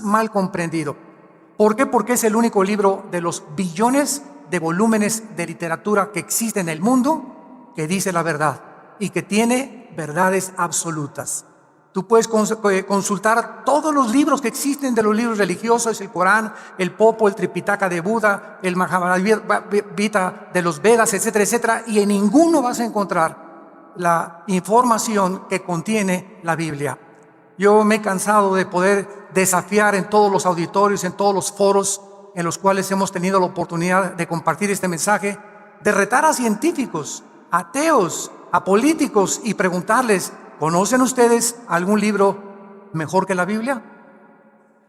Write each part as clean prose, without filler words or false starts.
mal comprendido. ¿Por qué? Porque es el único libro de los billones de volúmenes de literatura que existe en el mundo que dice la verdad y que tiene verdades absolutas. Tú puedes consultar todos los libros que existen de los libros religiosos, el Corán, el Popo, el Tripitaka de Buda, el Mahabharata de los Vedas, etcétera, etcétera, y en ninguno vas a encontrar la información que contiene la Biblia. Yo me he cansado de poder desafiar en todos los auditorios, en todos los foros en los cuales hemos tenido la oportunidad de compartir este mensaje, de retar a científicos, a ateos, a políticos y preguntarles: ¿conocen ustedes algún libro mejor que la Biblia?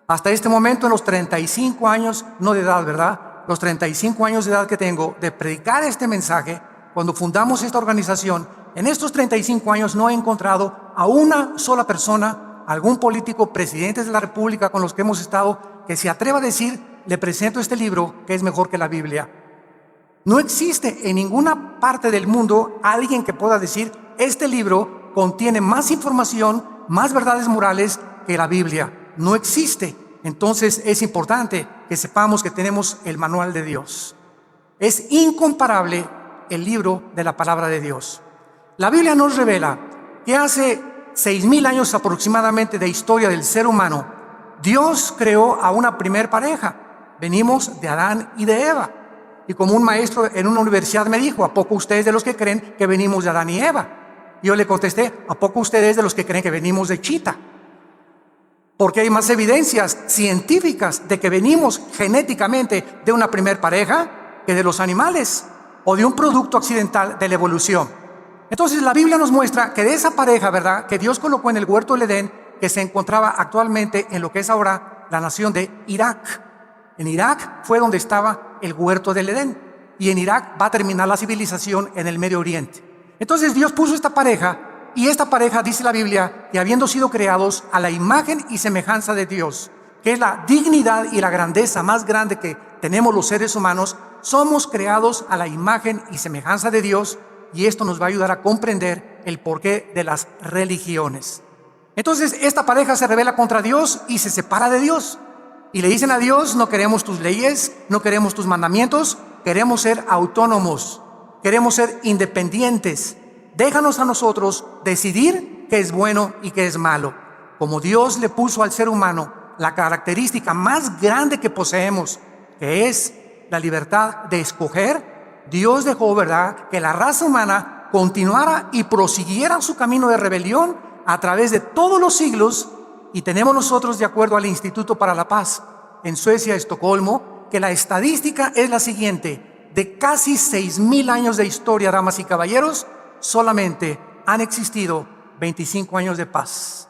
Hasta este momento, en los 35 años, no de edad, ¿verdad? Los 35 años de edad que tengo de predicar este mensaje, cuando fundamos esta organización, en estos 35 años no he encontrado a una sola persona, algún político, presidentes de la República con los que hemos estado, que se atreva a decir: le presento este libro que es mejor que la Biblia. No existe en ninguna parte del mundo alguien que pueda decir: este libro contiene más información, más verdades morales que la Biblia. No existe. Entonces es importante que sepamos que tenemos el manual de Dios. Es incomparable el libro de la palabra de Dios. La Biblia nos revela que hace 6,000 años aproximadamente de historia del ser humano, Dios creó a una primer pareja. Venimos de Adán y de Eva. Y como un maestro en una universidad me dijo: ¿a poco ustedes de los que creen que venimos de Adán y Eva? Yo le contesté: ¿a poco ustedes de los que creen que venimos de Chita? Porque hay más evidencias científicas de que venimos genéticamente de una primer pareja que de los animales o de un producto accidental de la evolución. Entonces la Biblia nos muestra que de esa pareja, ¿verdad?, que Dios colocó en el huerto del Edén, que se encontraba actualmente en lo que es ahora la nación de Irak. En Irak fue donde estaba el huerto del Edén, y en Irak va a terminar la civilización en el Medio Oriente. Entonces Dios puso esta pareja, y esta pareja, dice la Biblia, que habiendo sido creados a la imagen y semejanza de Dios, que es la dignidad y la grandeza más grande que tenemos los seres humanos, somos creados a la imagen y semejanza de Dios, y esto nos va a ayudar a comprender el porqué de las religiones. Entonces esta pareja se rebela contra Dios y se separa de Dios. Y le dicen a Dios: no queremos tus leyes, no queremos tus mandamientos, queremos ser autónomos, queremos ser independientes. Déjanos a nosotros decidir qué es bueno y qué es malo. Como Dios le puso al ser humano la característica más grande que poseemos, que es la libertad de escoger, Dios dejó, ¿verdad?, que la raza humana continuara y prosiguiera su camino de rebelión a través de todos los siglos. Y tenemos nosotros, de acuerdo al Instituto para la Paz en Suecia, Estocolmo, que la estadística es la siguiente: de casi 6,000 años de historia, damas y caballeros, solamente han existido 25 años de paz.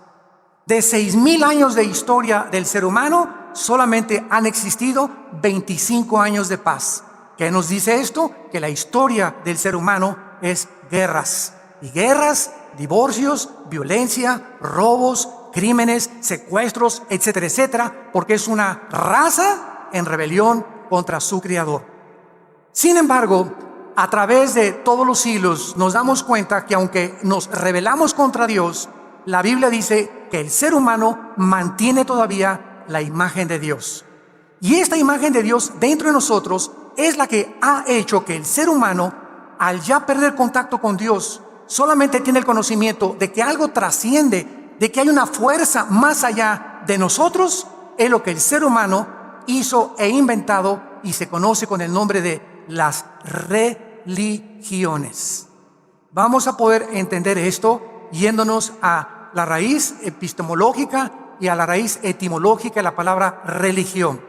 De 6,000 años de historia del ser humano, solamente han existido 25 años de paz. ¿Qué nos dice esto? Que la historia del ser humano es guerras. Y guerras, divorcios, violencia, robos, crímenes, secuestros, etcétera, etcétera, porque es una raza en rebelión contra su Creador. Sin embargo, a través de todos los siglos nos damos cuenta que aunque nos rebelamos contra Dios, la Biblia dice que el ser humano mantiene todavía la imagen de Dios. Y esta imagen de Dios dentro de nosotros es la que ha hecho que el ser humano, al ya perder contacto con Dios, solamente tiene el conocimiento de que algo trasciende, de que hay una fuerza más allá de nosotros. Es lo que el ser humano hizo e inventado y se conoce con el nombre de las religiones. Vamos a poder entender esto yéndonos a la raíz epistemológica y a la raíz etimológica de la palabra religión.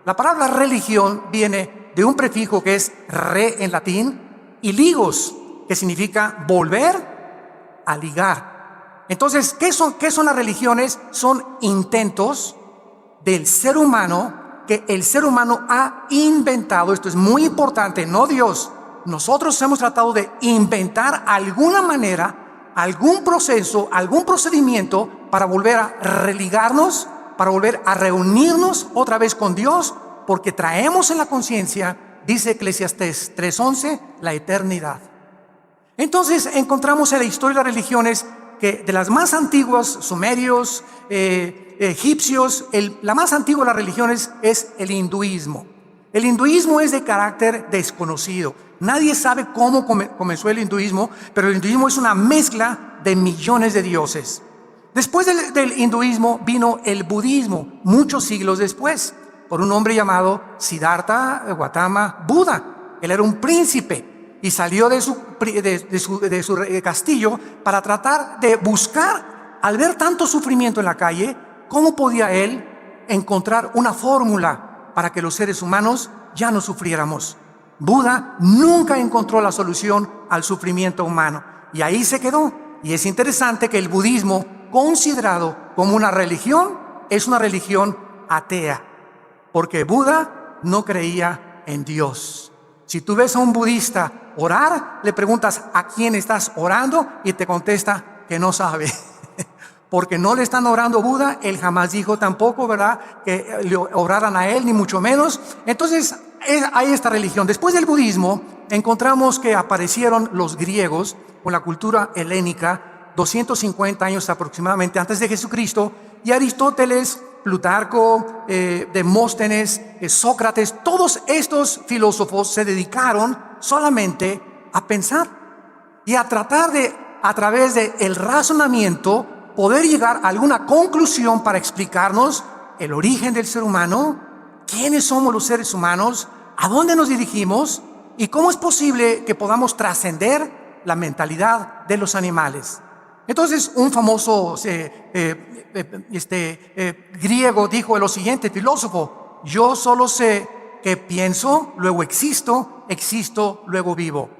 La palabra religión viene de un prefijo que es re en latín y ligos, que significa volver a ligar. Entonces, ¿qué son las religiones? Son intentos del ser humano que el ser humano ha inventado. Esto es muy importante, no Dios. Nosotros hemos tratado de inventar alguna manera, algún proceso, algún procedimiento para volver a religarnos, para volver a reunirnos otra vez con Dios, porque traemos en la conciencia, dice Eclesiastés 3:11, la eternidad. Entonces encontramos en la historia de las religiones que de las más antiguas, sumerios, egipcios, la más antigua de las religiones es el hinduismo. El hinduismo es de carácter desconocido. Nadie sabe cómo comenzó el hinduismo, pero el hinduismo es una mezcla de millones de dioses. Después del hinduismo vino el budismo, muchos siglos después, por un hombre llamado Siddhartha Gautama Buda. Él era un príncipe y salió de su castillo para tratar de buscar, al ver tanto sufrimiento en la calle, cómo podía él encontrar una fórmula para que los seres humanos ya no sufriéramos. Buda nunca encontró la solución al sufrimiento humano y ahí se quedó. Y es interesante que el budismo, considerado como una religión, es una religión atea, porque Buda no creía en Dios. Si tú ves a un budista orar, le preguntas a quién estás orando y te contesta que no sabe. Porque no le están orando a Buda, él jamás dijo tampoco, ¿verdad?, que le oraran a él, ni mucho menos. Entonces, hay esta religión. Después del budismo, encontramos que aparecieron los griegos con la cultura helénica, 250 años aproximadamente antes de Jesucristo, y Aristóteles, Plutarco, Demóstenes, Sócrates, todos estos filósofos se dedicaron solamente a pensar y a tratar de, a través del razonamiento, poder llegar a alguna conclusión para explicarnos el origen del ser humano, quiénes somos los seres humanos, a dónde nos dirigimos y cómo es posible que podamos trascender la mentalidad de los animales. Entonces, un famoso griego dijo lo siguiente, filósofo: yo solo sé que pienso, luego existo, existo, luego vivo.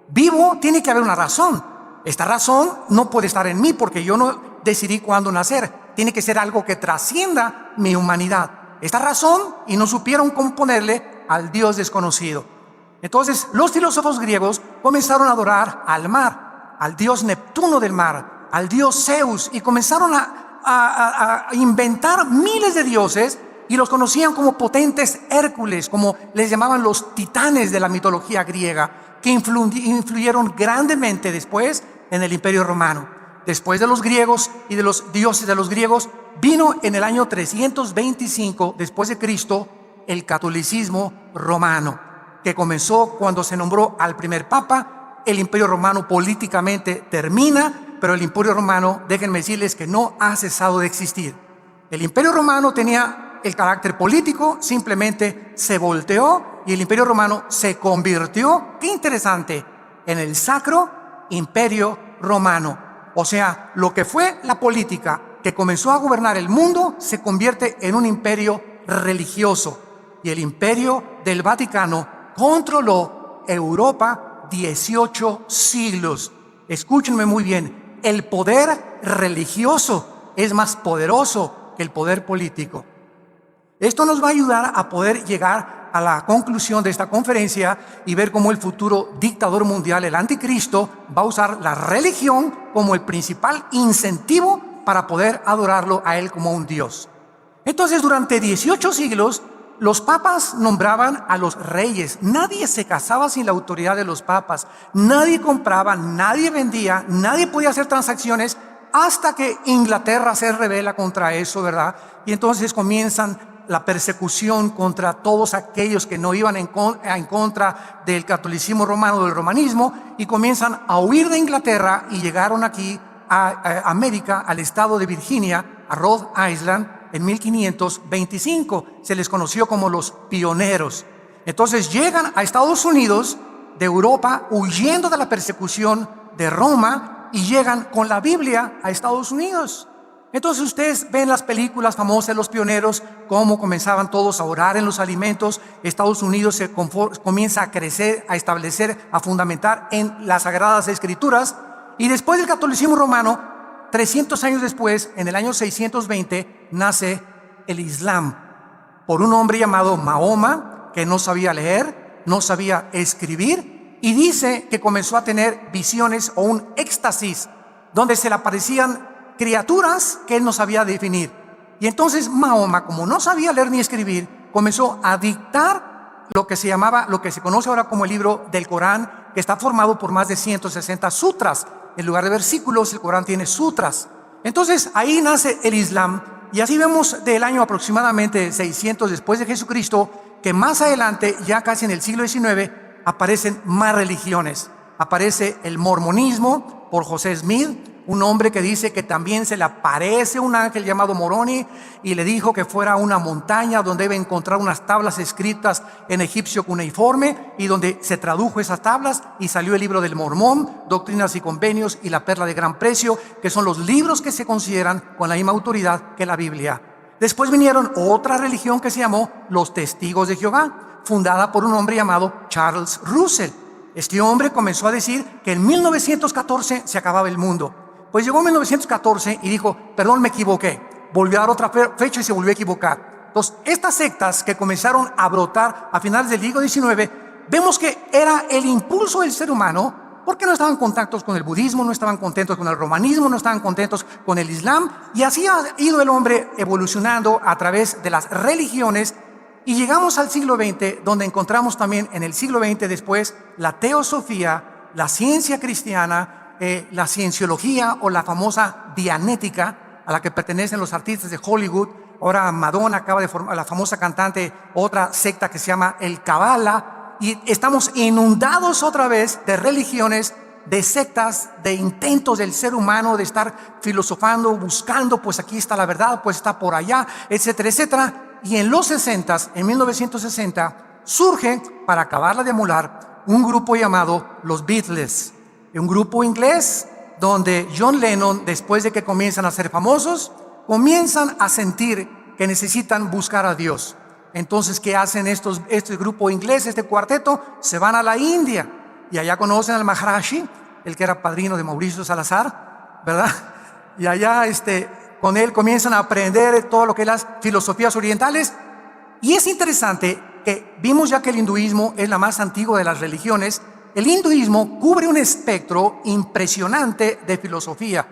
Vivo tiene que haber una razón. Esta razón no puede estar en mí porque yo no decidí cuándo nacer. Tiene que ser algo que trascienda mi humanidad. Esta razón, y no supieron cómo ponerle al Dios desconocido. Entonces, los filósofos griegos comenzaron a adorar al mar, al dios Neptuno del mar, al dios Zeus, y comenzaron a inventar miles de dioses y los conocían como potentes Hércules, como les llamaban los titanes de la mitología griega, que influyeron grandemente después en el Imperio Romano. Después de los griegos y de los dioses de los griegos, vino en el año 325 después de Cristo el catolicismo romano, que comenzó cuando se nombró al primer papa. El Imperio Romano políticamente termina, pero el Imperio Romano, déjenme decirles que no ha cesado de existir. El Imperio Romano tenía el carácter político, simplemente se volteó y el Imperio Romano se convirtió, qué interesante, en el Sacro Imperio Romano. O sea, lo que fue la política que comenzó a gobernar el mundo se convierte en un imperio religioso. Y el Imperio del Vaticano controló Europa 18 siglos. Escúchenme muy bien, el poder religioso es más poderoso que el poder político. Esto nos va a ayudar a poder llegar a la conclusión de esta conferencia y ver cómo el futuro dictador mundial, el anticristo, va a usar la religión como el principal incentivo para poder adorarlo a él como un Dios. Entonces, durante 18 siglos, los papas nombraban a los reyes. Nadie se casaba sin la autoridad de los papas. Nadie compraba, nadie vendía, nadie podía hacer transacciones hasta que Inglaterra se rebela contra eso, ¿verdad? Y entonces comienzan la persecución contra todos aquellos que no iban en contra del catolicismo romano, del romanismo, y comienzan a huir de Inglaterra y llegaron aquí a América, al estado de Virginia, a Rhode Island, en 1525. Se les conoció como los pioneros. Entonces llegan a Estados Unidos de Europa huyendo de la persecución de Roma y llegan con la Biblia a Estados Unidos. Entonces ustedes ven las películas famosas de los pioneros, cómo comenzaban todos a orar en los alimentos. Estados Unidos se comienza a crecer, a establecer, a fundamentar en las Sagradas Escrituras. Y después del catolicismo romano, 300 años después, en el año 620, nace el Islam por un hombre llamado Mahoma, que no sabía leer, no sabía escribir, y dice que comenzó a tener visiones o un éxtasis donde se le aparecían criaturas que él no sabía definir. Y entonces Mahoma, como no sabía leer ni escribir, comenzó a dictar lo que se conoce ahora como el libro del Corán, que está formado por más de 160 sutras. En lugar de versículos, el Corán tiene sutras. Entonces ahí nace el Islam, y así vemos del año aproximadamente 600 después de Jesucristo, que más adelante, ya casi en el siglo XIX, aparecen más religiones. Aparece el mormonismo por José Smith, un hombre que dice que también se le aparece un ángel llamado Moroni y le dijo que fuera a una montaña donde iba a encontrar unas tablas escritas en egipcio cuneiforme, y donde se tradujo esas tablas y salió el libro del Mormón, Doctrinas y Convenios y la Perla de Gran Precio, que son los libros que se consideran con la misma autoridad que la Biblia. Después vinieron otra religión que se llamó los Testigos de Jehová, fundada por un hombre llamado Charles Russell. Este hombre comenzó a decir que en 1914 se acababa el mundo. Pues llegó 1914 y dijo, perdón, me equivoqué. Volvió a dar otra fecha y se volvió a equivocar. Entonces, estas sectas que comenzaron a brotar a finales del siglo XIX, vemos que era el impulso del ser humano, porque no estaban contentos con el budismo, no estaban contentos con el romanismo, no estaban contentos con el islam, y así ha ido el hombre evolucionando a través de las religiones, y llegamos al siglo XX, donde encontramos también en el siglo XX después la teosofía, la ciencia cristiana, la cienciología o la famosa dianética, a la que pertenecen los artistas de Hollywood. Ahora Madonna acaba de formar, la famosa cantante, otra secta que se llama el Kabbalah, y estamos inundados otra vez de religiones, de sectas, de intentos del ser humano de estar filosofando, buscando, pues aquí está la verdad, pues está por allá, etcétera, etcétera. Y en los 60s, en 1960, surge, para acabarla de amolar, un grupo llamado los Beatles. Un grupo inglés donde John Lennon, después de que comienzan a ser famosos, comienzan a sentir que necesitan buscar a Dios. Entonces, ¿qué hacen este grupo inglés, este cuarteto? Se van a la India, y allá conocen al Maharishi, el que era padrino de Mauricio Salazar, ¿verdad? Y allá con él comienzan a aprender todo lo que es las filosofías orientales. Y es interesante que vimos ya que el hinduismo es la más antigua de las religiones. El hinduismo cubre un espectro impresionante de filosofía,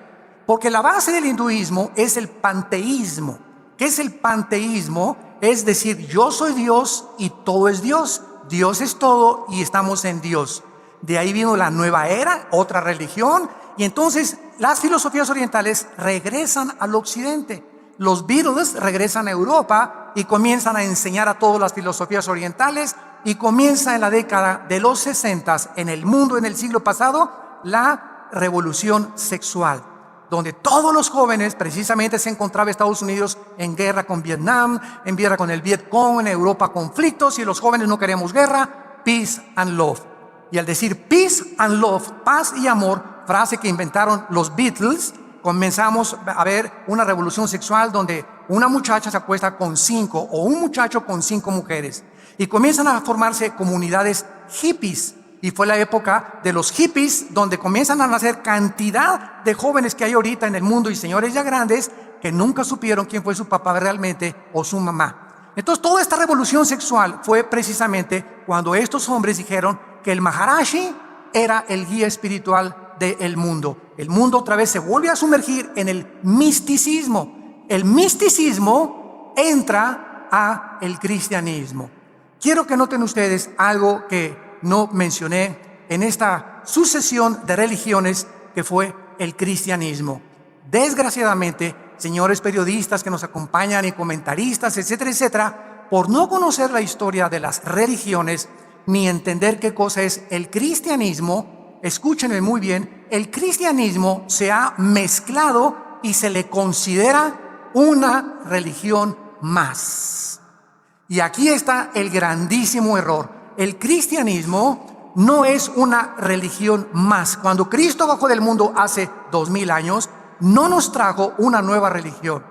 porque la base del hinduismo es el panteísmo. ¿Qué es el panteísmo? Es decir, yo soy Dios y todo es Dios. Dios es todo y estamos en Dios. De ahí vino la nueva era, otra religión, y entonces las filosofías orientales regresan al occidente. Los Beatles regresan a Europa y comienzan a enseñar a todas las filosofías orientales, y comienza en la década de los 60 en el mundo, en el siglo pasado, la revolución sexual, donde todos los jóvenes, precisamente se encontraba Estados Unidos en guerra con Vietnam, en guerra con el Vietcong, en Europa conflictos, y los jóvenes no queremos guerra, peace and love. Y al decir peace and love, paz y amor, frase que inventaron los Beatles, comenzamos a ver una revolución sexual donde una muchacha se acuesta con 5 o un muchacho con 5 mujeres, y comienzan a formarse comunidades hippies. Y fue la época de los hippies, donde comienzan a nacer cantidad de jóvenes que hay ahorita en el mundo, y señores ya grandes que nunca supieron quién fue su papá realmente o su mamá. Entonces, toda esta revolución sexual fue precisamente cuando estos hombres dijeron que el Maharishi era el guía espiritual del mundo. El mundo otra vez se vuelve a sumergir en el misticismo. El misticismo entra a el cristianismo. Quiero que noten ustedes algo que no mencioné en esta sucesión de religiones que fue el cristianismo. Desgraciadamente, señores periodistas que nos acompañan y comentaristas, etcétera, etcétera, por no conocer la historia de las religiones ni entender qué cosa es el cristianismo, escúchenme muy bien, el cristianismo se ha mezclado y se le considera una religión más. Y aquí está el grandísimo error. El cristianismo no es una religión más. Cuando Cristo bajó del mundo hace 2000 años, no nos trajo una nueva religión.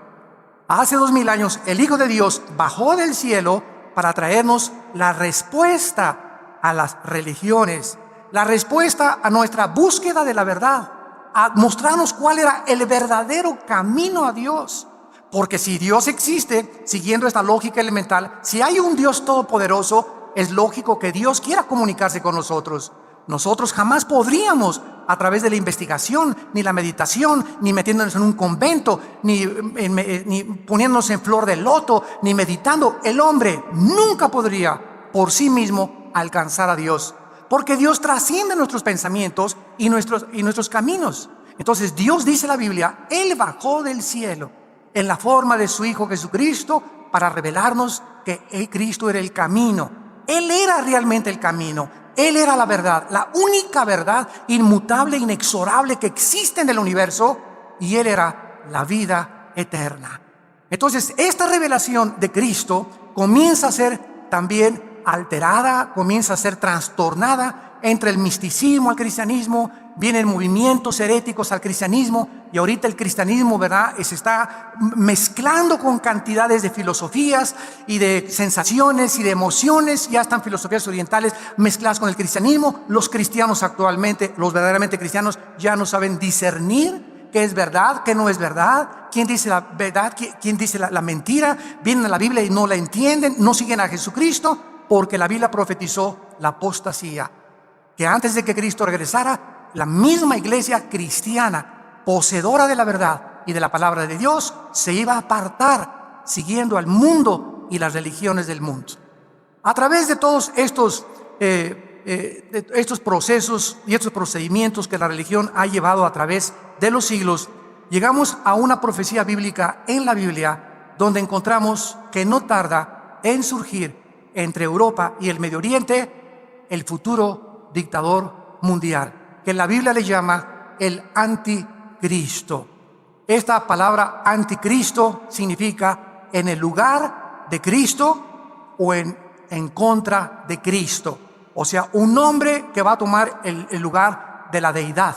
Hace 2000 años el Hijo de Dios bajó del cielo para traernos la respuesta a las religiones, la respuesta a nuestra búsqueda de la verdad, a mostrarnos cuál era el verdadero camino a Dios. Porque si Dios existe, siguiendo esta lógica elemental, si hay un Dios todopoderoso, es lógico que Dios quiera comunicarse con nosotros. Nosotros jamás podríamos, a través de la investigación, ni la meditación, ni metiéndonos en un convento, ni poniéndonos en flor de loto, ni meditando, el hombre nunca podría por sí mismo alcanzar a Dios. porque Dios trasciende nuestros pensamientos y nuestros caminos. Entonces Dios, dice la Biblia, Él bajó del cielo en la forma de su Hijo Jesucristo para revelarnos que Cristo era el camino. Él era realmente el camino. Él era la verdad, la única verdad inmutable, inexorable que existe en el universo, y Él era la vida eterna. Entonces, esta revelación de Cristo comienza a ser también alterada, comienza a ser trastornada entre el misticismo al cristianismo. Vienen movimientos heréticos al cristianismo, y ahorita el cristianismo, ¿verdad?, se está mezclando con cantidades de filosofías y de sensaciones y de emociones. Ya están filosofías orientales mezcladas con el cristianismo. Los cristianos actualmente, los verdaderamente cristianos, ya no saben discernir qué es verdad, qué no es verdad, quién dice la verdad, quién dice la mentira. Vienen a la Biblia y no la entienden, no siguen a Jesucristo, porque la Biblia profetizó la apostasía, que antes de que Cristo regresara, la misma iglesia cristiana, poseedora de la verdad y de la palabra de Dios, se iba a apartar siguiendo al mundo y las religiones del mundo. A través de todos estos procesos y estos procedimientos que la religión ha llevado a través de los siglos, llegamos a una profecía bíblica en la Biblia, donde encontramos que no tarda en surgir entre Europa y el Medio Oriente el futuro dictador mundial, que la Biblia le llama el anticristo. Esta palabra anticristo significa en el lugar de Cristo o en contra de Cristo. O sea, un hombre que va a tomar el lugar de la deidad.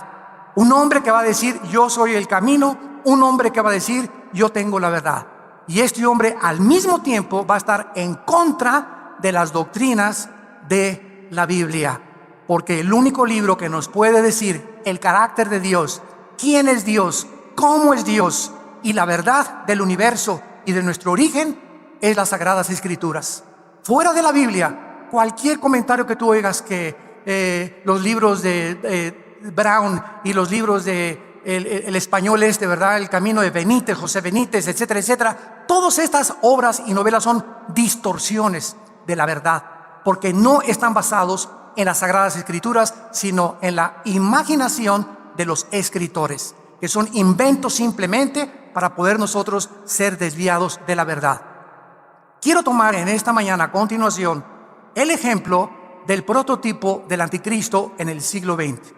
Un hombre que va a decir, yo soy el camino. Un hombre que va a decir, yo tengo la verdad. Y este hombre al mismo tiempo va a estar en contra de las doctrinas de la Biblia. Porque el único libro que nos puede decir el carácter de Dios, quién es Dios, cómo es Dios y la verdad del universo y de nuestro origen, es las Sagradas Escrituras. Fuera de la Biblia, cualquier comentario que tú oigas que los libros de Brown y los libros de el español ¿verdad?, El Camino de Benítez, José Benítez, etcétera, etcétera, todas estas obras y novelas son distorsiones de la verdad, porque no están basados en las Sagradas Escrituras, sino en la imaginación de los escritores, que son inventos simplemente para poder nosotros ser desviados de la verdad. Quiero tomar en esta mañana a continuación el ejemplo del prototipo del anticristo en el siglo XX.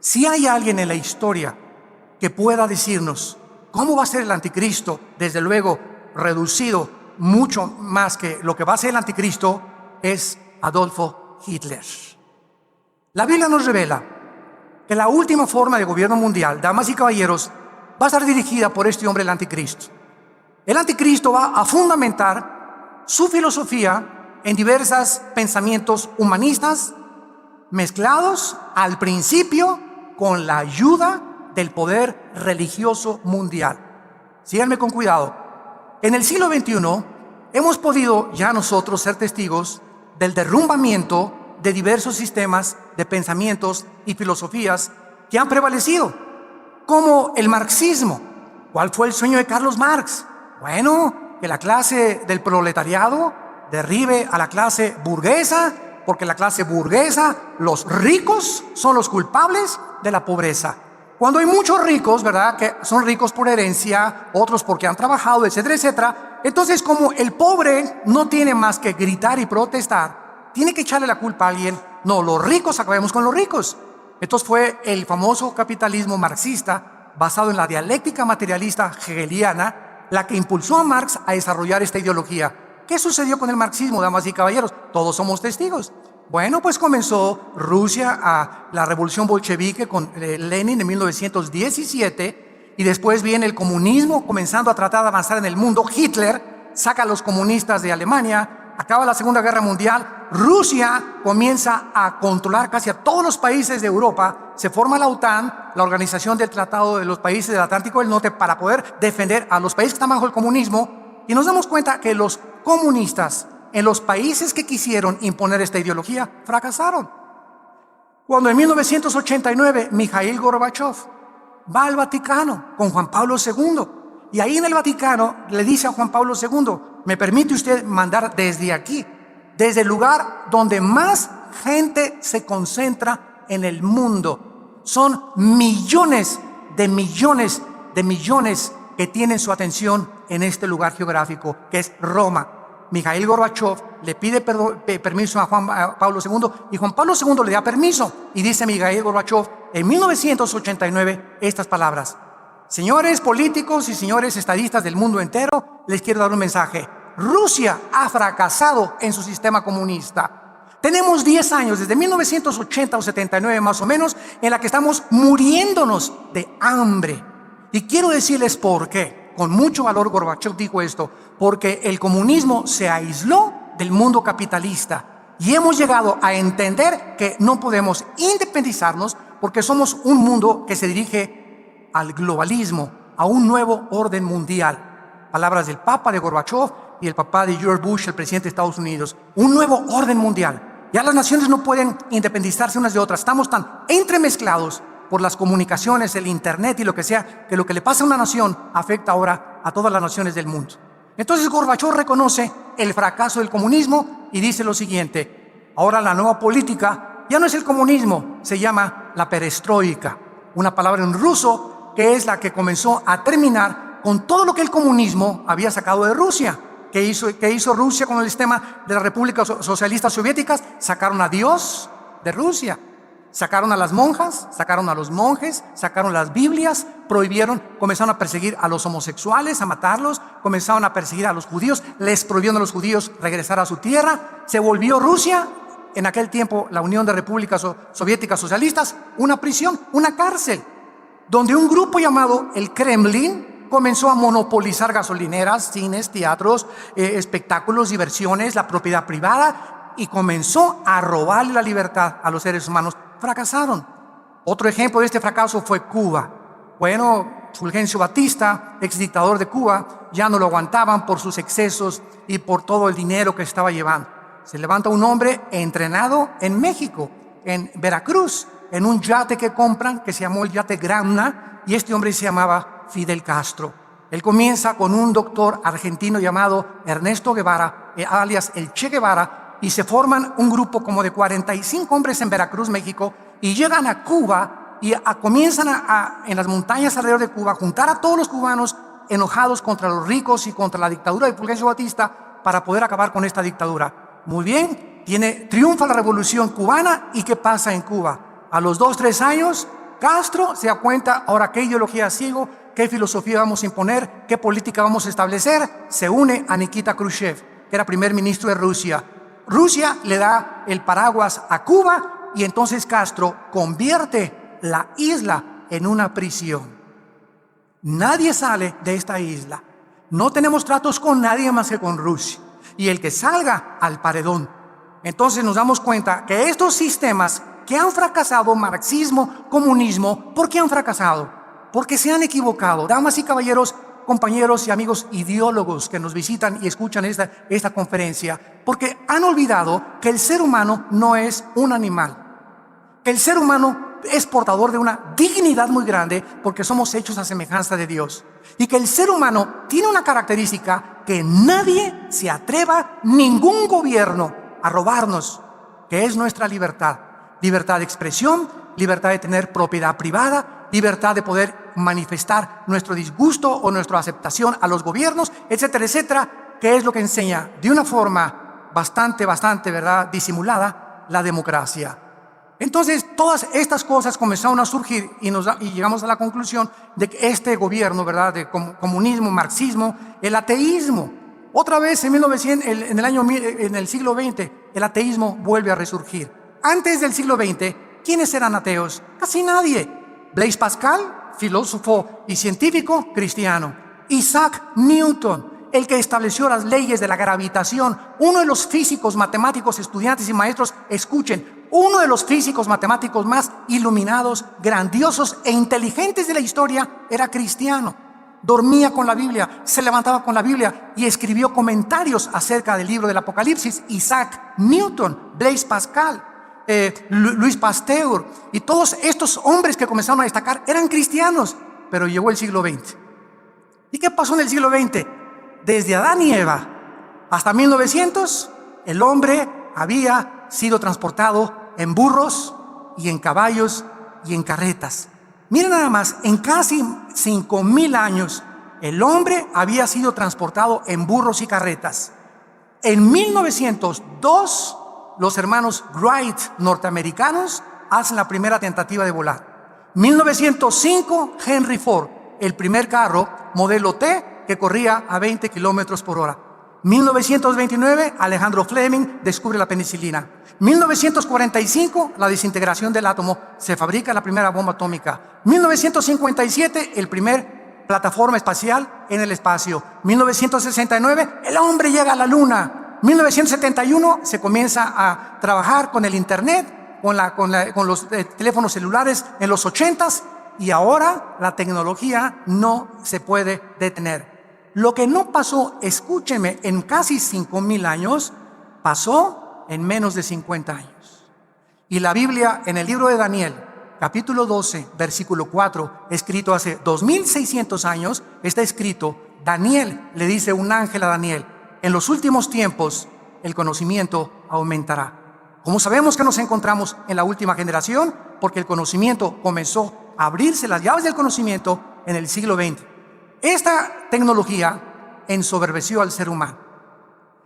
Si hay alguien en la historia que pueda decirnos cómo va a ser el anticristo, desde luego reducido mucho más que lo que va a ser el anticristo, es Adolfo Hitler. La Biblia nos revela que la última forma de gobierno mundial, damas y caballeros, va a estar dirigida por este hombre, el anticristo. El anticristo va a fundamentar su filosofía en diversos pensamientos humanistas mezclados al principio con la ayuda del poder religioso mundial. Síganme con cuidado. En el siglo XXI hemos podido ya nosotros ser testigos del derrumbamiento de diversos sistemas de pensamientos y filosofías que han prevalecido, como el marxismo. ¿Cuál fue el sueño de Carlos Marx? Bueno, que la clase del proletariado derribe a la clase burguesa, porque la clase burguesa, los ricos, son los culpables de la pobreza. Cuando hay muchos ricos, ¿verdad?, que son ricos por herencia, otros porque han trabajado, etcétera, etcétera, entonces como el pobre no tiene más que gritar y protestar, tiene que echarle la culpa a alguien. No, los ricos, acabemos con los ricos. Entonces fue el famoso capitalismo marxista, basado en la dialéctica materialista hegeliana, la que impulsó a Marx a desarrollar esta ideología. ¿Qué sucedió con el marxismo, damas y caballeros? Todos somos testigos. Bueno, pues comenzó Rusia a la revolución bolchevique con Lenin en 1917, y después viene el comunismo comenzando a tratar de avanzar en el mundo. Hitler saca a los comunistas de Alemania. Acaba la Segunda Guerra Mundial, Rusia comienza a controlar casi a todos los países de Europa, se forma la OTAN, la Organización del Tratado de los Países del Atlántico del Norte, para poder defender a los países que están bajo el comunismo, y nos damos cuenta que los comunistas en los países que quisieron imponer esta ideología fracasaron. Cuando en 1989 Mikhail Gorbachev va al Vaticano con Juan Pablo II, y ahí en el Vaticano le dice a Juan Pablo II, ¿me permite usted mandar desde aquí, desde el lugar donde más gente se concentra en el mundo. Son millones de millones de millones que tienen su atención en este lugar geográfico, que es Roma. Mikhail Gorbachev le pide permiso a Juan Pablo II y Juan Pablo II le da permiso. Y dice Mikhail Gorbachev en 1989 estas palabras: señores políticos y señores estadistas del mundo entero, les quiero dar un mensaje. Rusia ha fracasado en su sistema comunista. Tenemos 10 años, desde 1980 o 79 más o menos, en la que estamos muriéndonos de hambre. Y quiero decirles por qué. Con mucho valor Gorbachev dijo esto: porque el comunismo se aisló del mundo capitalista y hemos llegado a entender que no podemos independizarnos porque somos un mundo que se dirige al globalismo, a un nuevo orden mundial. Palabras del Papa, de Gorbachev, y el papá de George Bush, el presidente de Estados Unidos. Un nuevo orden mundial. Ya las naciones no pueden independizarse unas de otras. Estamos tan entremezclados por las comunicaciones, el internet y lo que sea, que lo que le pasa a una nación afecta ahora a todas las naciones del mundo. Entonces Gorbachev reconoce el fracaso del comunismo y dice lo siguiente: ahora la nueva política ya no es el comunismo, se llama la perestroika, una palabra en ruso que es la que comenzó a terminar con todo lo que el comunismo había sacado de Rusia. ¿Qué hizo Rusia con el sistema de las repúblicas socialistas soviéticas? Sacaron a Dios de Rusia. Sacaron a las monjas, sacaron a los monjes, sacaron las Biblias, prohibieron, comenzaron a perseguir a los homosexuales, a matarlos, comenzaron a perseguir a los judíos, les prohibieron a los judíos regresar a su tierra. Se volvió Rusia, en aquel tiempo la Unión de Repúblicas Soviéticas Socialistas, una prisión, una cárcel, donde un grupo llamado el Kremlin comenzó a monopolizar gasolineras, cines, teatros, espectáculos, diversiones, la propiedad privada, y comenzó a robarle la libertad a los seres humanos. Fracasaron. Otro ejemplo de este fracaso fue Cuba. Bueno, Fulgencio Batista, ex dictador de Cuba, ya no lo aguantaban por sus excesos y por todo el dinero que estaba llevando. Se levanta un hombre entrenado en México, en Veracruz, en un yate que compran que se llamó el yate Gramna, y este hombre se llamaba Fidel Castro. Él comienza con un doctor argentino llamado Ernesto Guevara, alias el Che Guevara, y se forman un grupo como de 45 hombres en Veracruz, México, y llegan a Cuba y comienzan en las montañas alrededor de Cuba, juntar a todos los cubanos enojados contra los ricos y contra la dictadura de Fulgencio Batista para poder acabar con esta dictadura. Muy bien, triunfa la revolución cubana, ¿y qué pasa en Cuba? A los 2-3 años, Castro se da cuenta, ahora qué ideología sigo, qué filosofía vamos a imponer, qué política vamos a establecer. Se une a Nikita Khrushchev, que era primer ministro de Rusia. Rusia le da el paraguas a Cuba y entonces Castro convierte la isla en una prisión. Nadie sale de esta isla. No tenemos tratos con nadie más que con Rusia. Y el que salga al paredón. Entonces nos damos cuenta que estos sistemas que han fracasado, marxismo, comunismo, ¿por qué han fracasado? Porque se han equivocado. Damas y caballeros, compañeros y amigos ideólogos que nos visitan y escuchan esta conferencia, porque han olvidado que el ser humano no es un animal, que el ser humano es portador de una dignidad muy grande porque somos hechos a semejanza de Dios, y que el ser humano tiene una característica que nadie se atreva, ningún gobierno, a robarnos, que es nuestra libertad. Libertad de expresión, libertad de tener propiedad privada, libertad de poder manifestar nuestro disgusto o nuestra aceptación a los gobiernos, etcétera, etcétera, que es lo que enseña de una forma bastante, ¿verdad?, disimulada, la democracia. Entonces, todas estas cosas comenzaron a surgir y llegamos a la conclusión de que este gobierno, ¿verdad?, de comunismo, marxismo, el ateísmo, otra vez en el siglo XX, el ateísmo vuelve a resurgir. Antes del siglo XX, ¿quiénes eran ateos? Casi nadie. Blaise Pascal, filósofo y científico cristiano. Isaac Newton, el que estableció las leyes de la gravitación. Uno de los físicos, matemáticos, estudiantes y maestros, escuchen, uno de los físicos matemáticos más iluminados, grandiosos e inteligentes de la historia era cristiano. Dormía con la Biblia, se levantaba con la Biblia y escribió comentarios acerca del libro del Apocalipsis. Isaac Newton, Blaise Pascal, Louis Pasteur y todos estos hombres que comenzaron a destacar eran cristianos, pero llegó el siglo XX. ¿Y qué pasó en el siglo XX? Desde Adán y Eva hasta 1900, el hombre había sido transportado en burros y en caballos y en carretas. Miren nada más, en casi 5,000 años, el hombre había sido transportado en burros y carretas. En 1902, los hermanos Wright norteamericanos hacen la primera tentativa de volar. 1905, Henry Ford, el primer carro modelo T que corría a 20 kilómetros por hora. 1929, Alejandro Fleming descubre la penicilina. 1945, la desintegración del átomo, se fabrica la primera bomba atómica. 1957, el primer plataforma espacial en el espacio. 1969, el hombre llega a la luna. 1971, se comienza a trabajar con el internet, con los teléfonos celulares en los 80s, y ahora la tecnología no se puede detener. Lo que no pasó, escúchenme, en casi 5,000 años, pasó en menos de 50 años. Y la Biblia, en el libro de Daniel, capítulo 12, versículo 4, escrito hace 2600 años, está escrito: Daniel, le dice un ángel a Daniel, en los últimos tiempos el conocimiento aumentará. ¿Cómo sabemos que nos encontramos en la última generación? Porque el conocimiento comenzó a abrirse, las llaves del conocimiento, en el siglo XX. Esta tecnología ensoberbeció al ser humano.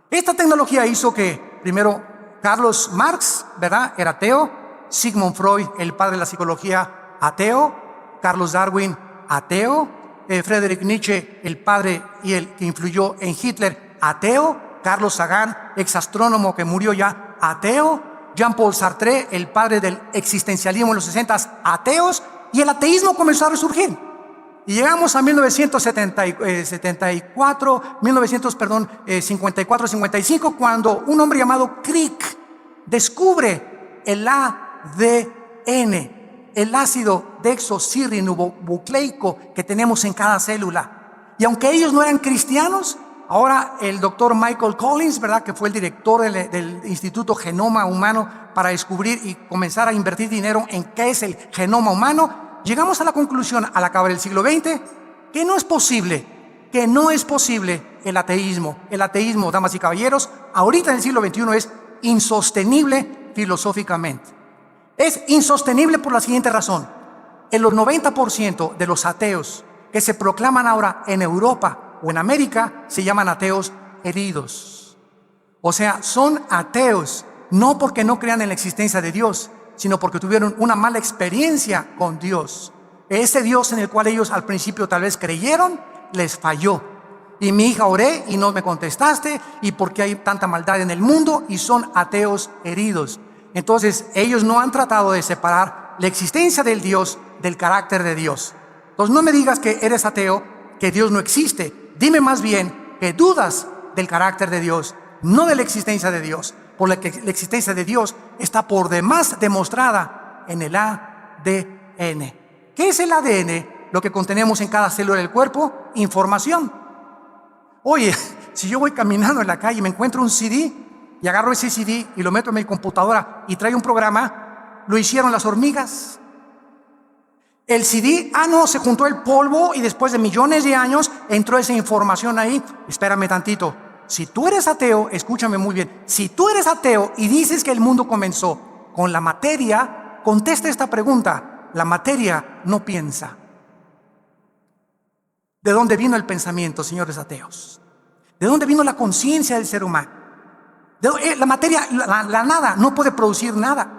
Esta tecnología hizo que, primero, Carlos Marx, ¿verdad?, era ateo. Sigmund Freud, el padre de la psicología, ateo. Carlos Darwin, ateo. Friedrich Nietzsche, el padre y el que influyó en Hitler, ateo. Carlos Sagan, exastrónomo que murió ya, ateo. Jean-Paul Sartre, el padre del existencialismo en los 60s, ateos. Y el ateísmo comenzó a resurgir. Y llegamos a 1954-55, cuando un hombre llamado Crick descubre el ADN, el ácido desoxirribonucleico que tenemos en cada célula. Y aunque ellos no eran cristianos, ahora el doctor Michael Collins, ¿verdad?, que fue el director del Instituto Genoma Humano para descubrir y comenzar a invertir dinero en qué es el genoma humano, llegamos a la conclusión, al acabar el siglo XX, que no es posible el ateísmo. El ateísmo, damas y caballeros, ahorita en el siglo XXI es insostenible filosóficamente. Es insostenible por la siguiente razón: el 90% de los ateos que se proclaman ahora en Europa o en América se llaman ateos heridos. O sea, son ateos no porque no crean en la existencia de Dios, sino porque tuvieron una mala experiencia con Dios. Ese Dios en el cual ellos al principio tal vez creyeron, les falló. Y mi hija, oré y no me contestaste, y porque hay tanta maldad en el mundo, y son ateos heridos. Entonces ellos no han tratado de separar la existencia del Dios del carácter de Dios. Entonces no me digas que eres ateo, que Dios no existe. Dime más bien que dudas del carácter de Dios, no de la existencia de Dios, por la que la existencia de Dios está por demás demostrada en el ADN. ¿Qué es el ADN? Lo que contenemos en cada célula del cuerpo: información. Oye, si yo voy caminando en la calle y me encuentro un CD y agarro ese CD y lo meto en mi computadora y trae un programa, lo hicieron las hormigas. El CD, no, se juntó el polvo y después de millones de años entró esa información ahí. Espérame tantito. Si tú eres ateo, escúchame muy bien, si tú eres ateo y dices que el mundo comenzó con la materia, contesta esta pregunta: la materia no piensa. ¿De dónde vino el pensamiento, señores ateos? ¿De dónde vino la conciencia del ser humano? La materia, la nada, no puede producir nada.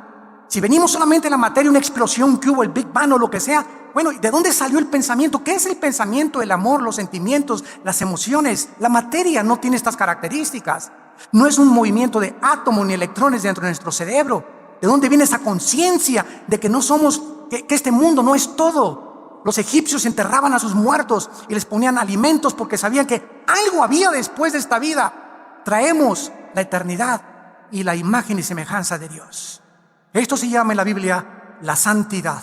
Si venimos solamente de la materia, una explosión que hubo, el Big Bang o lo que sea, bueno, ¿de dónde salió el pensamiento? ¿Qué es el pensamiento? El amor, los sentimientos, las emociones. La materia no tiene estas características. No es un movimiento de átomos ni electrones dentro de nuestro cerebro. ¿De dónde viene esa conciencia de que no somos, que este mundo no es todo? Los egipcios enterraban a sus muertos y les ponían alimentos porque sabían que algo había después de esta vida. Traemos la eternidad y la imagen y semejanza de Dios. Esto se llama en la Biblia la santidad.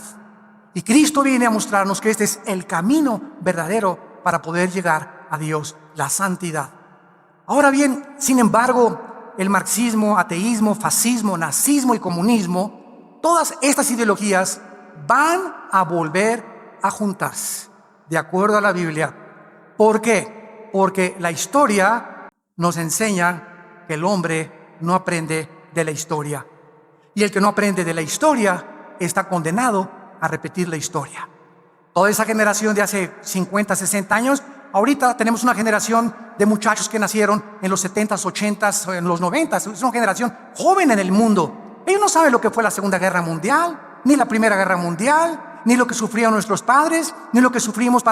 Y Cristo viene a mostrarnos que este es el camino verdadero para poder llegar a Dios, la santidad. Ahora bien, sin embargo, el marxismo, ateísmo, fascismo, nazismo y comunismo, todas estas ideologías van a volver a juntarse, de acuerdo a la Biblia. ¿Por qué? Porque la historia nos enseña que el hombre no aprende de la historia. Y el que no aprende de la historia está condenado a repetir la historia. Toda esa generación de hace 50, 60 años, ahorita tenemos una generación de muchachos que nacieron en los 70s, 80s, en los 90s. Es una generación joven en el mundo. Ellos no saben lo que fue la Segunda Guerra Mundial, ni la Primera Guerra Mundial, ni lo que sufrieron nuestros padres, ni lo que sufrimos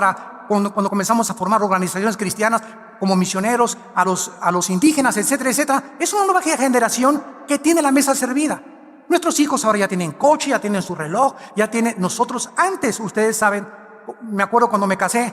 cuando comenzamos a formar organizaciones cristianas como misioneros a los indígenas, etcétera, etcétera. Es una nueva generación que tiene la mesa servida. Nuestros hijos ahora ya tienen coche, ya tienen su reloj, ya tienen. Nosotros antes, ustedes saben, me acuerdo cuando me casé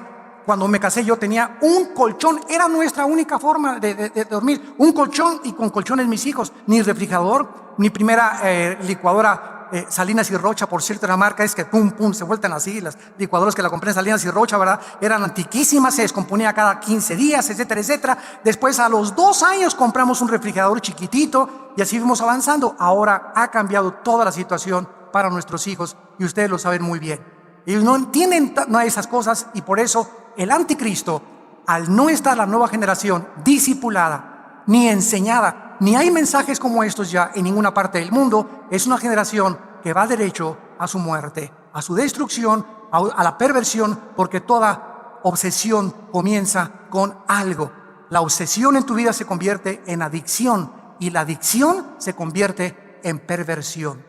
yo tenía un colchón, era nuestra única forma de dormir, un colchón, y con colchones mis hijos, ni refrigerador, ni primera licuadora Salinas y Rocha, por cierto, la marca es que pum, pum, se vueltan así, las licuadoras que la compré en Salinas y Rocha, ¿verdad? Eran antiquísimas, se descomponía cada 15 días, etcétera, etcétera. Después, a los 2 años, compramos un refrigerador chiquitito y así fuimos avanzando. Ahora ha cambiado toda la situación para nuestros hijos y ustedes lo saben muy bien. Ellos no entienden nada de esas cosas y por eso el anticristo, al no estar la nueva generación discipulada, ni enseñada, ni hay mensajes como estos ya en ninguna parte del mundo, es una generación que va derecho a su muerte, a su destrucción, a la perversión, porque toda obsesión comienza con algo. La obsesión en tu vida se convierte en adicción y la adicción se convierte en perversión.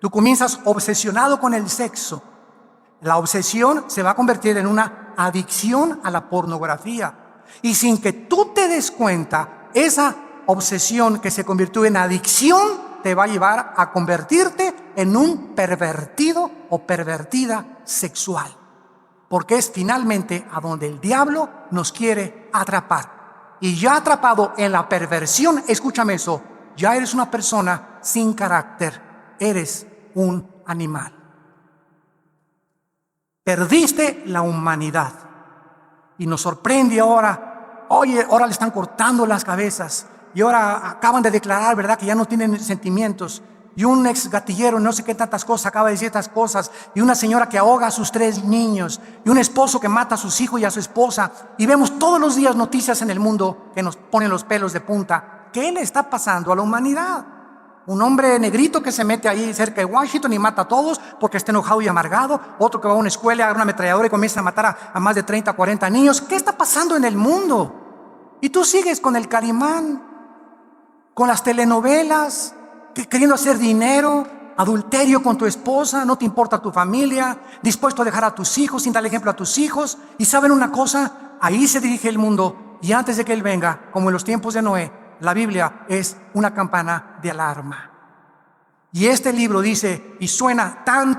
Tú comienzas obsesionado con el sexo. La obsesión se va a convertir en una adicción a la pornografía. Y sin que tú te des cuenta, esa obsesión que se convirtió en adicción te va a llevar a convertirte en un pervertido o pervertida sexual. Porque es finalmente a donde el diablo nos quiere atrapar. Y ya atrapado en la perversión, escúchame eso, ya eres una persona sin carácter, eres un animal. Perdiste la humanidad. Y nos sorprende ahora, oye, ahora le están cortando las cabezas. Y ahora acaban de declarar, ¿verdad?, que ya no tienen sentimientos. Y un ex gatillero, no sé qué tantas cosas, acaba de decir estas cosas. Y una señora que ahoga a sus 3 niños. Y un esposo que mata a sus hijos y a su esposa. Y vemos todos los días noticias en el mundo que nos ponen los pelos de punta. ¿Qué le está pasando a la humanidad? Un hombre negrito que se mete ahí cerca de Washington y mata a todos porque está enojado y amargado. Otro que va a una escuela, agarra una ametralladora y comienza a matar a más de 30, 40 niños. ¿Qué está pasando en el mundo? Y tú sigues con el Carimán, con las telenovelas, queriendo hacer dinero, adulterio con tu esposa, no te importa tu familia, dispuesto a dejar a tus hijos sin darle ejemplo a tus hijos. Y ¿saben una cosa? Ahí se dirige el mundo. Y antes de que Él venga, como en los tiempos de Noé, la Biblia es una campana de alarma. Y este libro dice, y suena tan,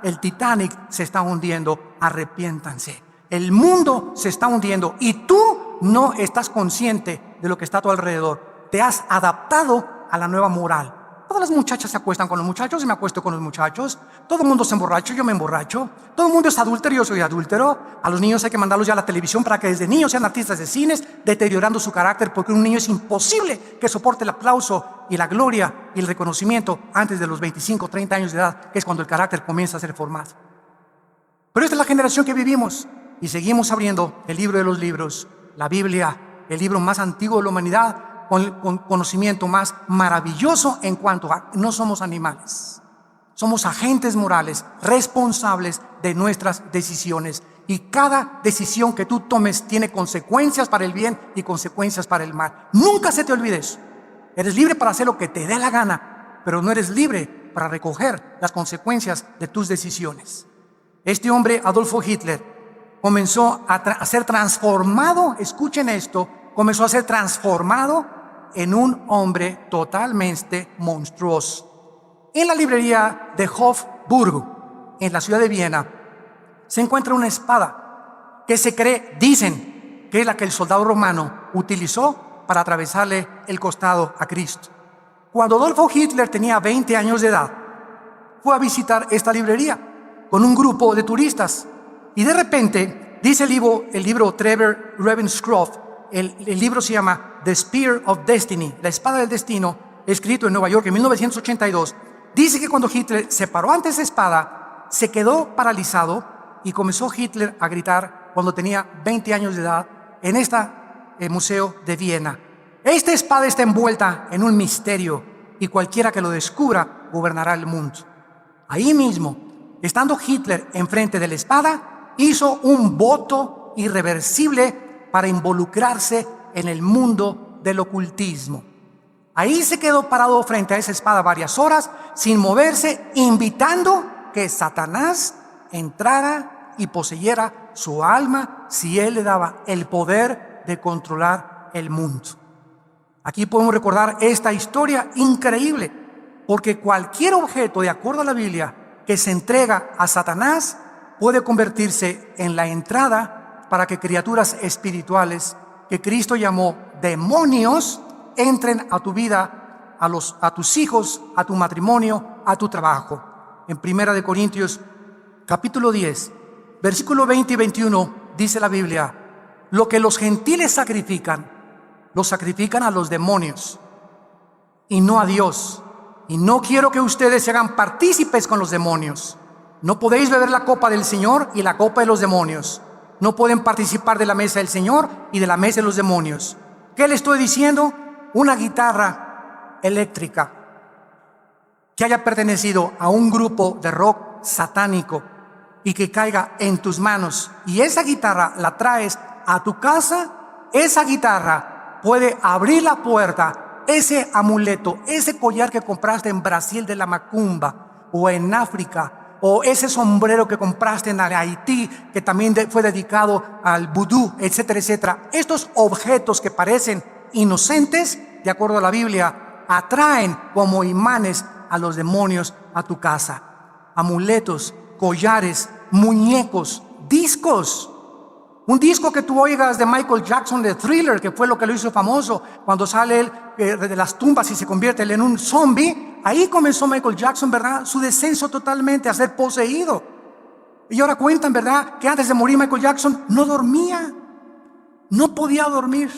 el Titanic se está hundiendo, arrepiéntanse. El mundo se está hundiendo y tú no estás consciente de lo que está a tu alrededor. Te has adaptado a la nueva moral. Todas las muchachas se acuestan con los muchachos y me acuesto con los muchachos. Todo el mundo se emborracha, yo me emborracho. Todo el mundo es adúltero, yo soy adúltero. A los niños hay que mandarlos ya a la televisión para que desde niños sean artistas de cines, deteriorando su carácter, porque un niño es imposible que soporte el aplauso y la gloria y el reconocimiento antes de los 25, 30 años de edad, que es cuando el carácter comienza a ser formado. Pero esta es la generación que vivimos y seguimos abriendo el libro de los libros, la Biblia, el libro más antiguo de la humanidad, con conocimiento más maravilloso en cuanto a no somos animales. Somos agentes morales, responsables de nuestras decisiones. Y cada decisión que tú tomes tiene consecuencias para el bien y consecuencias para el mal. Nunca se te olvide eso. Eres libre para hacer lo que te dé la gana, pero no eres libre para recoger las consecuencias de tus decisiones. Este hombre, Adolfo Hitler, comenzó a ser transformado, escuchen esto, comenzó a ser transformado en un hombre totalmente monstruoso. En la librería de Hofburg, en la ciudad de Viena, se encuentra una espada que se cree, dicen, que es la que el soldado romano utilizó para atravesarle el costado a Cristo. Cuando Adolfo Hitler tenía 20 años de edad, fue a visitar esta librería con un grupo de turistas y de repente, dice el libro Trevor Ravenscroft, el libro se llama The Spear of Destiny, la espada del destino, escrito en Nueva York en 1982. Dice que cuando Hitler se paró ante esa espada, se quedó paralizado y comenzó Hitler a gritar cuando tenía 20 años de edad en este museo de Viena. Esta espada está envuelta en un misterio y cualquiera que lo descubra gobernará el mundo. Ahí mismo, estando Hitler enfrente de la espada, hizo un voto irreversible para involucrarse en el mundo del ocultismo. Ahí se quedó parado frente a esa espada varias horas, sin moverse, invitando que Satanás entrara y poseyera su alma si él le daba el poder de controlar el mundo. Aquí podemos recordar esta historia increíble, porque cualquier objeto, de acuerdo a la Biblia, que se entrega a Satanás puede convertirse en la entrada para que criaturas espirituales que Cristo llamó demonios entren a tu vida, a tus hijos, a tu matrimonio, a tu trabajo. En 1 Corintios capítulo 10, versículo 20 y 21 dice la Biblia: lo que los gentiles sacrifican, lo sacrifican a los demonios y no a Dios. Y no quiero que ustedes se hagan partícipes con los demonios. No podéis beber la copa del Señor y la copa de los demonios. No pueden participar de la mesa del Señor y de la mesa de los demonios. ¿Qué le estoy diciendo? Una guitarra eléctrica que haya pertenecido a un grupo de rock satánico y que caiga en tus manos, y esa guitarra la traes a tu casa, esa guitarra puede abrir la puerta, ese amuleto, ese collar que compraste en Brasil de la macumba, o en África, o ese sombrero que compraste en Haití, que también fue dedicado al vudú, etcétera, etcétera. Estos objetos que parecen inocentes, de acuerdo a la Biblia, atraen como imanes a los demonios a tu casa. Amuletos, collares, muñecos, discos. Un disco que tú oigas de Michael Jackson, de Thriller, que fue lo que lo hizo famoso, cuando sale él de las tumbas y se convierte él en un zombie. Ahí comenzó Michael Jackson, ¿verdad?, su descenso totalmente a ser poseído. Y ahora cuentan, ¿verdad?, que antes de morir Michael Jackson no dormía, no podía dormir.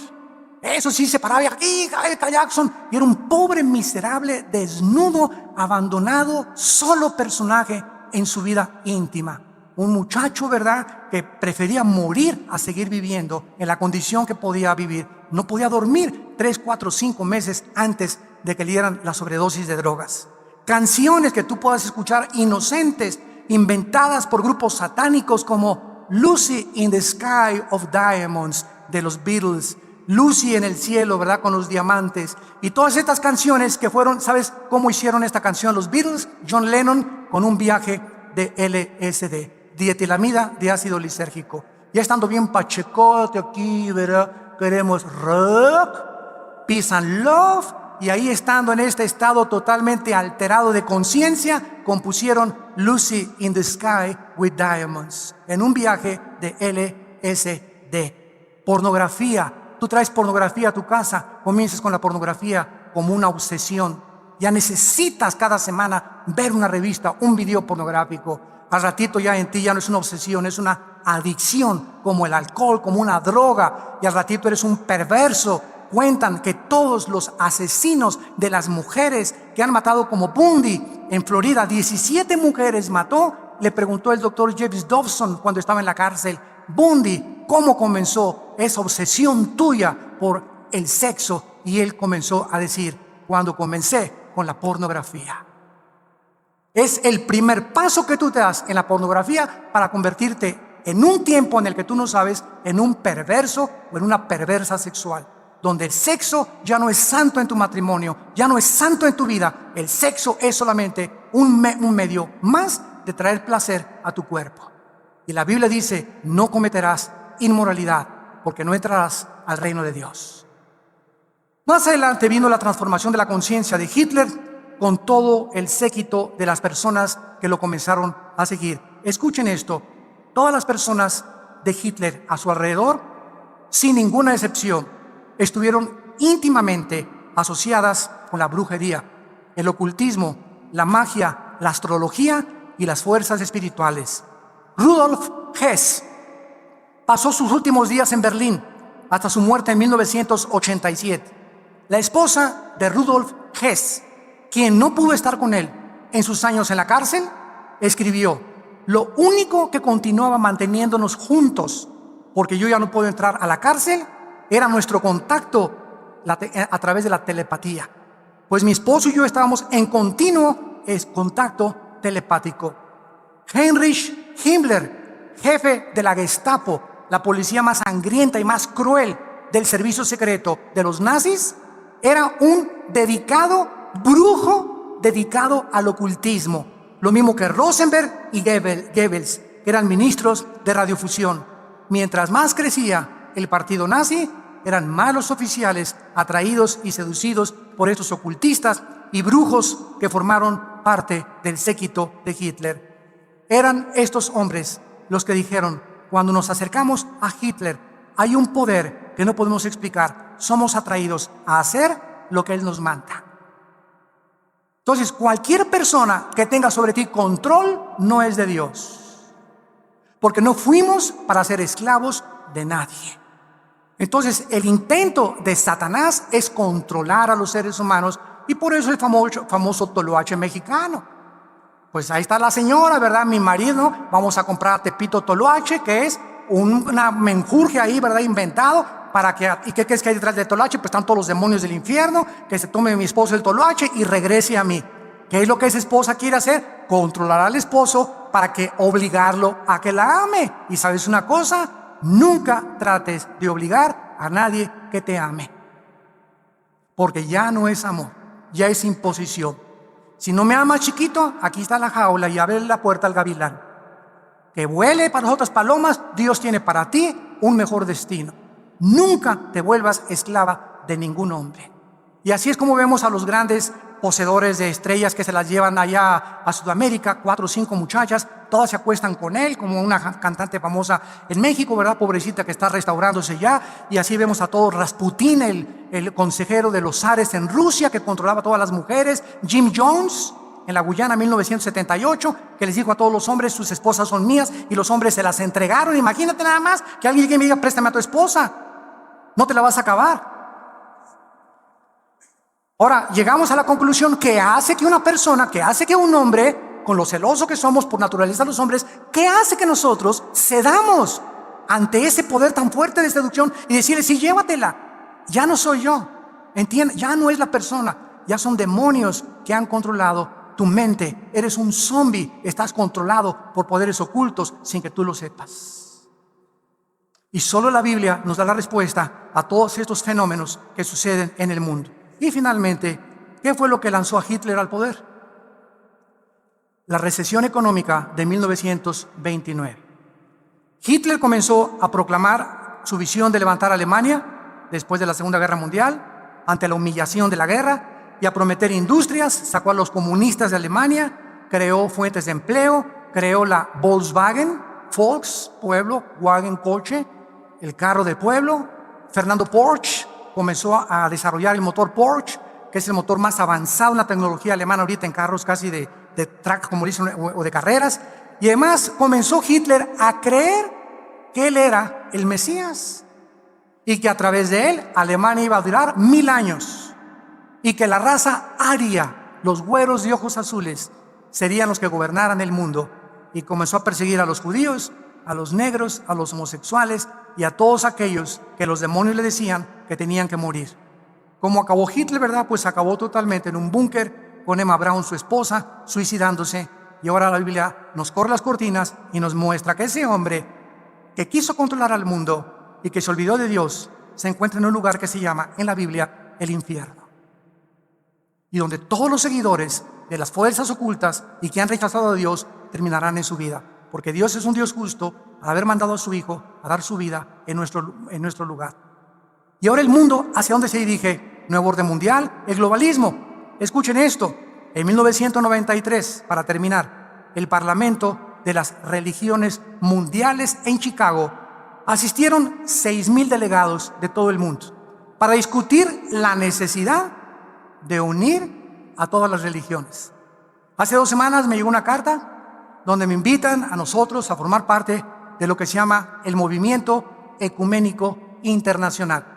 Eso sí, se paraba aquí, Michael Jackson, y era un pobre, miserable, desnudo, abandonado, solo personaje en su vida íntima. Un muchacho, ¿verdad?, que prefería morir a seguir viviendo en la condición que podía vivir. No podía dormir 3, 4, 5 meses antes de que le dieran la sobredosis de drogas. Canciones que tú puedas escuchar inocentes, inventadas por grupos satánicos como Lucy in the Sky of Diamonds de los Beatles, Lucy en el cielo, ¿verdad?, con los diamantes. Y todas estas canciones que fueron, ¿sabes cómo hicieron esta canción los Beatles? John Lennon con un viaje de LSD, dietilamida de ácido lisérgico. Ya estando bien pachecote aquí, ¿verdad?, queremos rock, peace and love. Y ahí, estando en este estado totalmente alterado de conciencia, compusieron Lucy in the Sky with Diamonds, en un viaje de LSD. Pornografía. Tú traes pornografía a tu casa, comienzas con la pornografía como una obsesión. Ya necesitas cada semana ver una revista, un video pornográfico. Al ratito ya en ti ya no es una obsesión, es una adicción, como el alcohol, como una droga. Y al ratito eres un perverso. Cuentan que todos los asesinos de las mujeres que han matado, como Bundy en Florida, 17 mujeres mató. Le preguntó el doctor James Dobson cuando estaba en la cárcel: Bundy, ¿cómo comenzó esa obsesión tuya por el sexo? Y él comenzó a decir: cuando comencé con la pornografía. Es el primer paso que tú te das en la pornografía para convertirte, en un tiempo en el que tú no sabes, en un perverso o en una perversa sexual, donde el sexo ya no es santo en tu matrimonio, ya no es santo en tu vida. El sexo es solamente un medio más de traer placer a tu cuerpo. Y la Biblia dice: no cometerás inmoralidad, porque no entrarás al reino de Dios. Más adelante vino la transformación de la conciencia de Hitler con todo el séquito de las personas que lo comenzaron a seguir. Escuchen esto: todas las personas de Hitler a su alrededor, sin ninguna excepción, estuvieron íntimamente asociadas con la brujería, el ocultismo, la magia, la astrología y las fuerzas espirituales. Rudolf Hess pasó sus últimos días en Berlín hasta su muerte en 1987. La esposa de Rudolf Hess, quien no pudo estar con él en sus años en la cárcel, escribió: lo único que continuaba manteniéndonos juntos, porque yo ya no puedo entrar a la cárcel, era nuestro contacto a través de la telepatía. pues mi esposo y yo estábamos en continuo contacto telepático. Heinrich Himmler, jefe de la Gestapo, la policía más sangrienta y más cruel del servicio secreto de los nazis, era un dedicado brujo dedicado al ocultismo, lo mismo que Rosenberg y Goebbels, que eran ministros de radiofusión. Mientras más crecía el partido nazi, eran más los oficiales atraídos y seducidos por estos ocultistas y brujos que formaron parte del séquito de Hitler. Eran estos hombres los que dijeron: cuando nos acercamos a Hitler, hay un poder que no podemos explicar. Somos atraídos a hacer lo que él nos manda. Entonces, cualquier persona que tenga sobre ti control no es de Dios, porque no fuimos para ser esclavos de nadie. Entonces, el intento de Satanás es controlar a los seres humanos, y por eso el famoso toloache mexicano. Pues ahí está la señora, ¿verdad? Mi marido, vamos a comprar Tepito Toloache, que es una menjurje ahí, ¿verdad? Inventado para que... ¿Y qué crees que hay detrás del Toloache? Pues están todos los demonios del infierno. Que se tome mi esposo el Toloache y regrese a mí. ¿Qué es lo que esa esposa quiere hacer? Controlar al esposo para que obligarlo a que la ame. Y ¿sabes una cosa? Nunca trates de obligar a nadie que te ame, porque ya no es amor, ya es imposición. Si no me amas, chiquito, aquí está la jaula y abre la puerta al gavilán. Que vuele para las otras palomas, Dios tiene para ti un mejor destino. Nunca te vuelvas esclava de ningún hombre. Y así es como vemos a los grandes poseedores de estrellas que se las llevan allá a Sudamérica, 4 o 5 muchachas, todas se acuestan con él, como una cantante famosa en México, ¿verdad? Pobrecita, que está restaurándose ya. Y así vemos a todos: Rasputín, el consejero de los zares en Rusia, que controlaba a todas las mujeres; Jim Jones, en la Guyana, 1978, que les dijo a todos los hombres: sus esposas son mías, y los hombres se las entregaron. Imagínate nada más que alguien me diga: préstame a tu esposa, no te la vas a acabar. Ahora, llegamos a la conclusión: que hace que una persona, que hace que un hombre, con lo celoso que somos por naturaleza los hombres, ¿qué hace que nosotros cedamos ante ese poder tan fuerte de seducción y decirle: sí, llévatela? Ya no soy yo, ¿entiendes? Ya no es la persona, ya son demonios que han controlado tu mente. Eres un zombie, estás controlado por poderes ocultos sin que tú lo sepas. Y solo la Biblia nos da la respuesta a todos estos fenómenos que suceden en el mundo. Y finalmente, ¿qué fue lo que lanzó a Hitler al poder? La recesión económica de 1929. Hitler comenzó a proclamar su visión de levantar a Alemania después de la Segunda Guerra Mundial, ante la humillación de la guerra, y a prometer industrias. Sacó a los comunistas de Alemania, creó fuentes de empleo, creó la Volkswagen, Volks, pueblo, Wagen, coche, el carro del pueblo. Fernando Porsche comenzó a desarrollar el motor Porsche, que es el motor más avanzado en la tecnología alemana ahorita, en carros casi de track, como dicen, o de carreras. Y además comenzó Hitler a creer que él era el Mesías y que a través de él Alemania iba a durar 1000 años, y que la raza aria, los güeros de ojos azules, serían los que gobernaran el mundo. Y comenzó a perseguir a los judíos, a los negros, a los homosexuales y a todos aquellos que los demonios le decían que tenían que morir. ¿Cómo acabó Hitler, verdad? Pues acabó totalmente en un búnker con Emma Braun, su esposa, suicidándose. Y ahora la Biblia nos corre las cortinas y nos muestra que ese hombre que quiso controlar al mundo y que se olvidó de Dios, se encuentra en un lugar que se llama en la Biblia el infierno, y donde todos los seguidores de las fuerzas ocultas y que han rechazado a Dios terminarán en su vida, porque Dios es un Dios justo al haber mandado a su Hijo a dar su vida en nuestro lugar. Y ahora el mundo, ¿hacia dónde se dirige? Nuevo orden mundial, el globalismo. Escuchen esto: en 1993, para terminar, el Parlamento de las Religiones Mundiales en Chicago asistieron 6,000 delegados de todo el mundo para discutir la necesidad de unir a todas las religiones. Hace 2 semanas me llegó una carta donde me invitan a nosotros a formar parte de lo que se llama el Movimiento Ecuménico Internacional.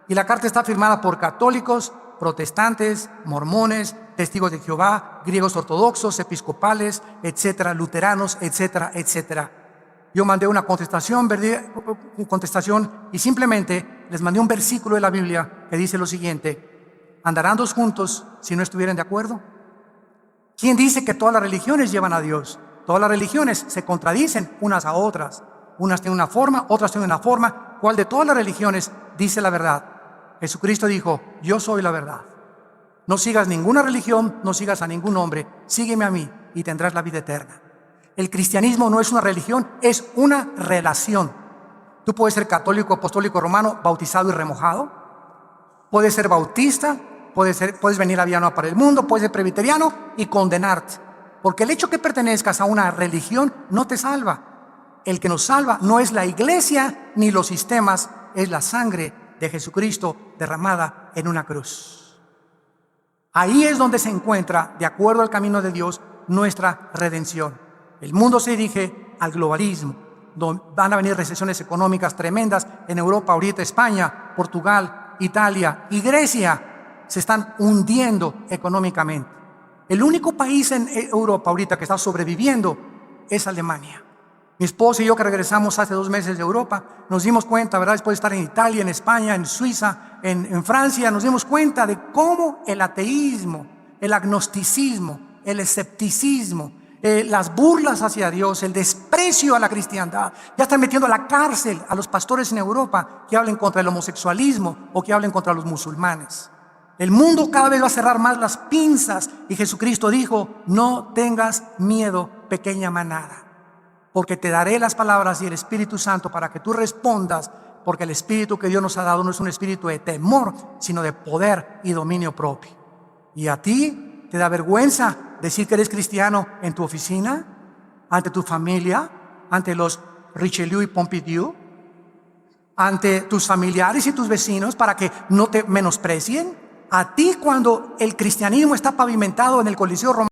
Y la carta está firmada por católicos, protestantes, mormones, testigos de Jehová, griegos ortodoxos, episcopales, etcétera, luteranos, etcétera, etcétera. Yo mandé una contestación y simplemente les mandé un versículo de la Biblia que dice lo siguiente: ¿Andarán dos juntos si no estuvieran de acuerdo? ¿Quién dice que todas las religiones llevan a Dios? Todas las religiones se contradicen unas a otras. Unas tienen una forma, otras tienen una forma. ¿Cuál de todas las religiones dice la verdad? Jesucristo dijo, yo soy la verdad. No sigas ninguna religión, no sigas a ningún hombre, sígueme a mí y tendrás la vida eterna. El cristianismo no es una religión, es una relación. Tú puedes ser católico, apostólico, romano, bautizado y remojado. Puedes ser bautista, puedes venir a Viano para el mundo, puedes ser presbiteriano y condenarte. Porque el hecho que pertenezcas a una religión no te salva. El que nos salva no es la iglesia ni los sistemas, es la sangre de Jesucristo derramada en una cruz. Ahí es donde se encuentra, de acuerdo al camino de Dios, nuestra redención. El mundo se dirige al globalismo, donde van a venir recesiones económicas tremendas en Europa, ahorita España, Portugal, Italia y Grecia se están hundiendo económicamente. El único país en Europa ahorita que está sobreviviendo es Alemania. Mi esposa y yo, que regresamos hace 2 meses de Europa, nos dimos cuenta, ¿verdad? Después de estar en Italia, en España, en Suiza, en Francia, nos dimos cuenta de cómo el ateísmo, el agnosticismo, el escepticismo, las burlas hacia Dios, el desprecio a la cristiandad, ya están metiendo a la cárcel a los pastores en Europa que hablen contra el homosexualismo o que hablen contra los musulmanes. El mundo cada vez va a cerrar más las pinzas y Jesucristo dijo, no tengas miedo, pequeña manada, porque te daré las palabras y el Espíritu Santo para que tú respondas, porque el espíritu que Dios nos ha dado no es un espíritu de temor, sino de poder y dominio propio. Y a ti te da vergüenza decir que eres cristiano en tu oficina, ante tu familia, ante los Richelieu y Pompidou, ante tus familiares y tus vecinos para que no te menosprecien. A ti, cuando el cristianismo está pavimentado en el Coliseo Romano,